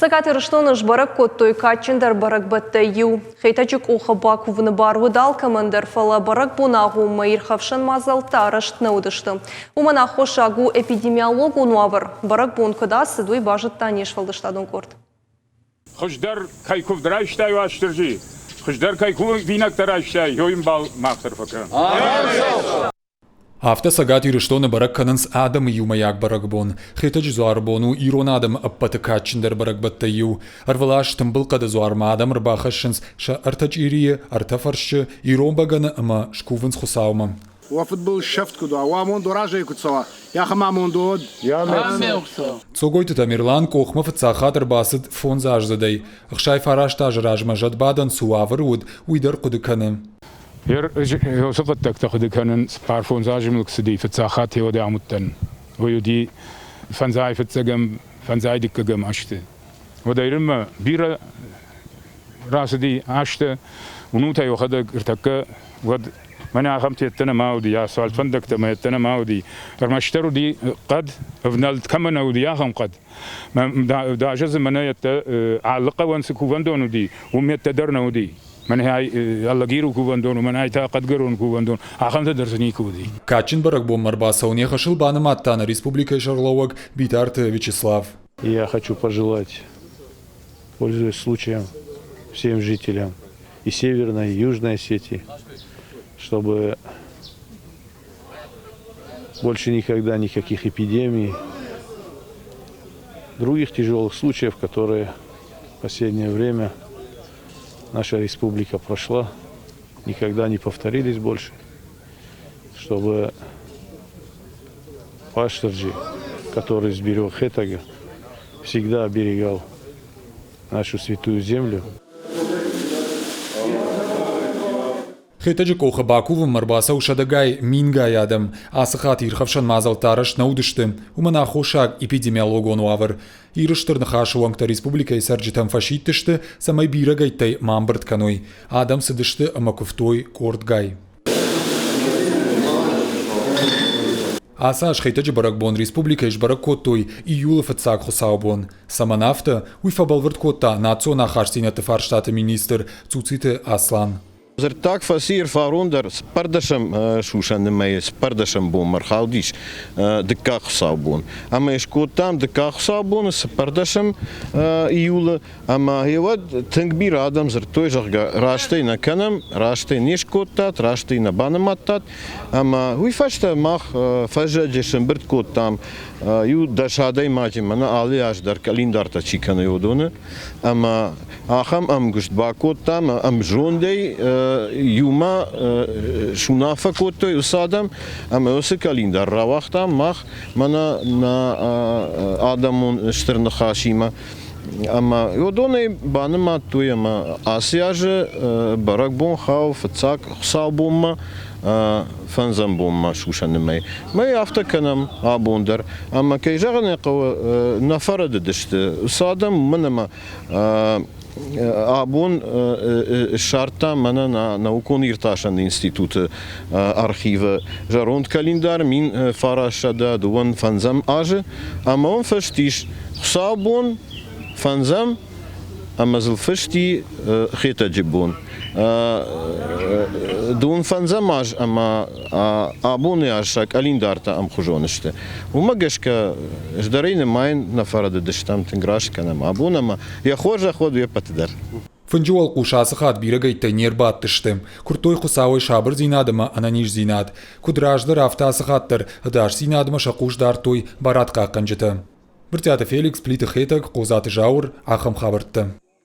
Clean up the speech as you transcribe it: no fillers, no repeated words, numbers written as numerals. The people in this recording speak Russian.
Сакаты рыштоныш барак коттой качындар барак баттайю. Хейтачык оха бакувны бару дал командир фала барак бунагу майыр хавшан мазалта рыштны удышты. Умана хошагу эпидемиологу нуавр. Барак бун кыда сыдуй бажыт танеш фалдыштадын корт. Хождар кайкув драйштай ваштыржи. Хождар кайкув винак драйштай. Йоим бал махтар фака. Афта сагати рыштоны барак кананс адам юмаяк барак бон. Хитач зуар бону ирон адам аппаты качындар барак баттаю. Арвалаш тымбыл када зуар мадам рбахашынс ша артач ирие артафаршы ирон баганы ама шкувынс хусаумам. وفوتبول شفت كدو وامون دوراجي كتسوا يا خمامون دود يا Цогойты Тамерлан кохма фацахатыр басыд фон заждадай. Ахшай фараш тажраж мажат бадан суавыр уд уйдар кудыканы. Hier Joseph dachte können paar von sagen die verzachat hier der amuten wo die von sei verzegem von seite gemacht oder immer bira ras die achte und unter jo hatte gertake wat من عم تيتنا ماودي يا سؤال فندق تما يتنا ماودي رغم اشتروا دي قد فنالت كمان ودي يا خم قد دا جزء من يت علقة وانسكوا فندون ودي وميتدرنا ودي من هاي الله غيرو كوفندون ومن هاي تا قد غيرون كوفندون اخم تدرسني كودي Качин барак бом марбаса у нехашил банаматтана Республика Шарловок Битарт Вячеслав. Я хочу пожелать, пользуясь случаем, всем жителям и Северной, и Южной Осетии, чтобы больше никогда никаких эпидемий, других тяжелых случаев, которые в последнее время наша республика прошла, никогда не повторились больше, чтобы Паштарджи, который сберег Хетага, всегда оберегал нашу святую землю. Хитаджи коха бакувы марбаса ушадагай мингай адам, асахат ирхавшан мазал тараш наудышты, умана хошаг эпидемиологон уавр. Ирыштыр нахашуангта республика исарджитам фашиттышты, самай бирагайтай мамбырт каной, адам сыдышты амакуфтой кортгай. Асаш хитаджи баракбон республика иш баракоттой июла фацак хусаубон. Саманафта уйфабалвырт котта нацио нахашсина тефарштата министр Цуците Аслан. Tak fasier waaronder spardasham shushan me spardasham bom marhaudish de kachsabon ama eskutam de kachsabon spardasham iule ama hewad tankbir adam zertoy rashte na kanam rashte nishkotat rashte na banamatat ama hui fashta mach fajajesham bertkotam yu dashaday majimana aliash dar kalendarta chikana yodone ama acham am gustbakotam am jondey Juma شنافة كوتو يصادم أما يوسك ليندا روحتا مخ منا نا آدمون اشترن خاشيما أما يودوني بانما توي أما آسياج برك بون خاو فتساك خساو بوما فنزم بوما شوشان ماي ما يافتا كنم آبوندر أما كي جاغني قو نفرد دشت صادم منما Abun шарта мана на наукон ирташан институт архива жаронд календар мин фарашада дуан фанзам аже ама он фаштиш хсабун фанзам ама зл фашти хета джибун دون فنزماج أما أبوني عشاء كاليندارتا أم خجونشته وما جشك جدارين ماين نفرد دشتام تنجراش كنا ما أبونا ما يخوج أخذ يبتدر Фанджуал кушасахат бирагай тайнер баттышты. Куртой хусавой шабыр зинадыма ананиш зинад. Кудраждар автасахаттар адаш зинадыма шакуш дартой баратка канжыты. Біртяты Феликс плиты хетак қозаты жауыр ахам хабыртты.